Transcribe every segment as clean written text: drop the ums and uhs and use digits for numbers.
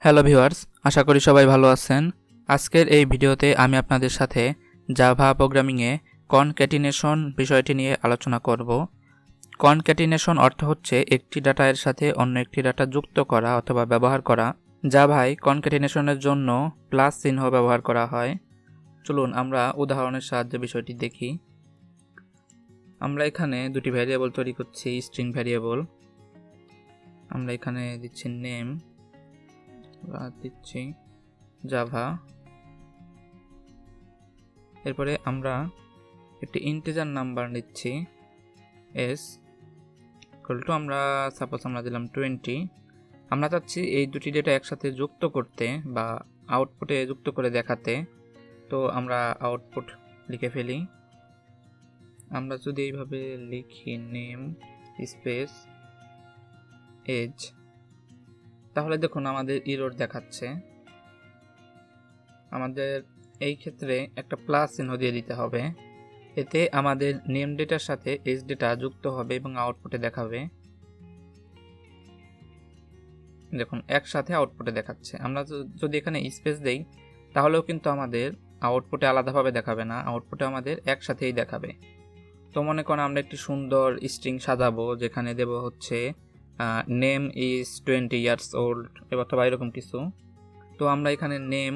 Hello viewers, আশা করি সবাই ভালো আছেন। আজকের এই ভিডিওতে আমি আপনাদের সাথে জাভা প্রোগ্রামিংয়ে কনক্যাটিনেশন বিষয়টি নিয়ে আলোচনা করব। কনক্যাটিনেশন অর্থ হচ্ছে একটি ডাটা এর সাথে অন্য একটি ডাটা যুক্ত করা অথবা ব্যবহার করা। জাভায় কনক্যাটিনেশনের জন্য প্লাস চিহ্ন ব্যবহার করা হয়। চলুন আমরা উদাহরণের সাহায্যে বিষয়টি দেখি। আমরা এখানে দুটি ভ্যারিয়েবল তৈরি করছি, স্ট্রিং ভ্যারিয়েবল। আমরা এখানে দিচ্ছি নেম, দিচ্ছি জাভা। এরপরে আমরা একটি ইন্টিজার নাম্বার নিচ্ছি এস ইকুয়াল টু, আমরা সাপোজ আমরা দিলাম 20। আমরা চাচ্ছি এই দুটি ডেটা একসাথে যুক্ত করতে বা আউটপুটে যুক্ত করে দেখাতে। তো আমরা আউটপুট লিখে ফেলি। আমরা যদি এইভাবে লিখি নেম স্পেস এজ, তাহলে দেখুন আমাদের এরর দেখাচ্ছে। আমাদের এই ক্ষেত্রে একটা প্লাস চিহ্ন দিয়ে দিতে হবে, এতে আমাদের নেম ডেটার সাথে এজ ডেটা যুক্ত হবে এবং আউটপুটে দেখাবে। দেখুন একসাথে আউটপুটে দেখাচ্ছে। আমরা যদি এখানে স্পেস দেই তাহলেও কিন্তু আমাদের আউটপুটে আলাদাভাবে দেখাবে না, আউটপুটে আমাদের একসাথেই দেখাবে। তো মনে করেন আমরা একটি সুন্দর স্ট্রিং সাজাবো, যেখানে দেব হচ্ছে নেম ইজ 20 years old অথবা এরকম কিছু। তো আমরা এখানে নেম,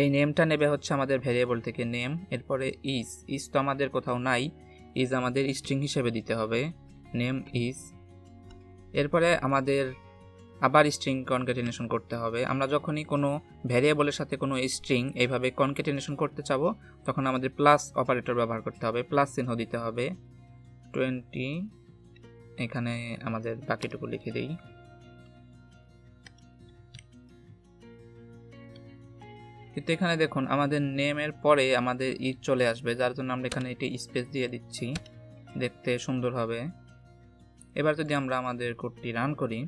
এই নেমটা নেবে হচ্ছে আমাদের ভ্যারিয়েবল থেকে নেম। এরপরে ইজ তো আমাদের কোথাও নাই, ইজ আমাদের স্ট্রিং হিসেবে দিতে হবে, নেম ইজ। এরপরে আমাদের আবার স্ট্রিং কনক্যাটিনেশন করতে হবে। আমরা যখনই কোনো ভ্যারিয়েবলের সাথে কোনো স্ট্রিং এইভাবে কনক্যাটিনেশন করতে চাবো, তখন আমাদের প্লাস অপারেটর ব্যবহার করতে হবে, প্লাস চিহ্ন দিতে হবে। 20, এখানে আমাদের বাকিটুকু লিখে দিই। কিন্তু এখানে দেখুন আমাদের নেমের পরে আমাদের ইজ চলে আসবে, যার জন্য আমরা এখানে এটি স্পেস দিয়ে দিচ্ছি, দেখতে সুন্দর হবে। এবার যদি আমরা আমাদের কোডটি রান করি,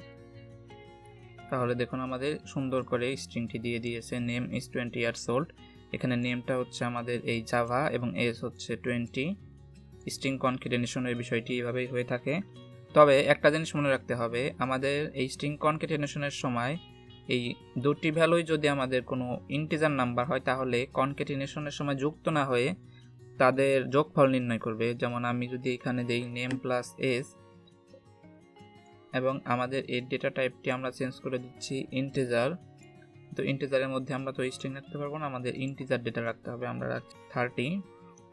তাহলে দেখুন আমাদের সুন্দর করে স্ট্রিংটি দিয়ে দিয়েছে, নেম ইজ 20 years old। এখানে নেমটা হচ্ছে আমাদের এই জাভা এবং এজ হচ্ছে 20। স্ট্রিং কনক্যাটিনেশনের বিষয়টি এভাবেই হয়ে থাকে। তবে একটা জিনিস মনে রাখতে হবে, আমাদের এই স্ট্রিং কনক্যাটিনেশনের সময় এই দুটি ভ্যালুই যদি আমাদের কোনো ইন্টিজার নাম্বার হয়, তাহলে কনক্যাটিনেশনের সময় যুক্ত না হয়ে তাদের যোগফল নির্ণয় করবে। যেমন আমি যদি এখানে দেই নেম প্লাস এজ এবং আমাদের এর ডেটা টাইপটি আমরা চেঞ্জ করে দিচ্ছি ইন্টিজার। তো ইন্টিজারের মধ্যে আমরা তো স্ট্রিং রাখতে পারবো না, আমাদের ইন্টিজার ডেটা রাখতে হবে, আমরা রাখছি 30।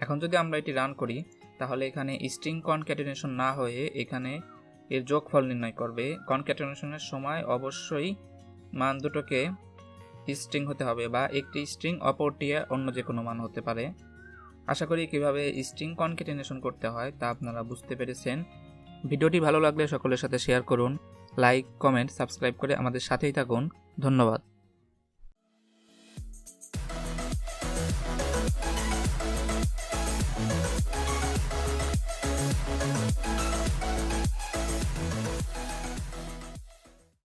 এখন যদি আমরা এটি রান করি, তাহলে এখানে স্ট্রিং কনক্যাটিনেশন না হয়ে এখানে এর যোগফল নির্ণয় করবে। কনক্যাটিনেশনের সময় অবশ্যই মান দুটোকে স্ট্রিং হতে হবে, বা একটি স্ট্রিং অপরটি অন্য যে কোনো মান হতে পারে। আশা করি কিভাবে স্ট্রিং কনক্যাটিনেশন করতে হয় তা আপনারা বুঝতে পেরেছেন। ভিডিওটি ভালো লাগলে সকলের সাথে শেয়ার করুন, লাইক, কমেন্ট, সাবস্ক্রাইব করে আমাদের সাথেই থাকুন। ধন্যবাদ।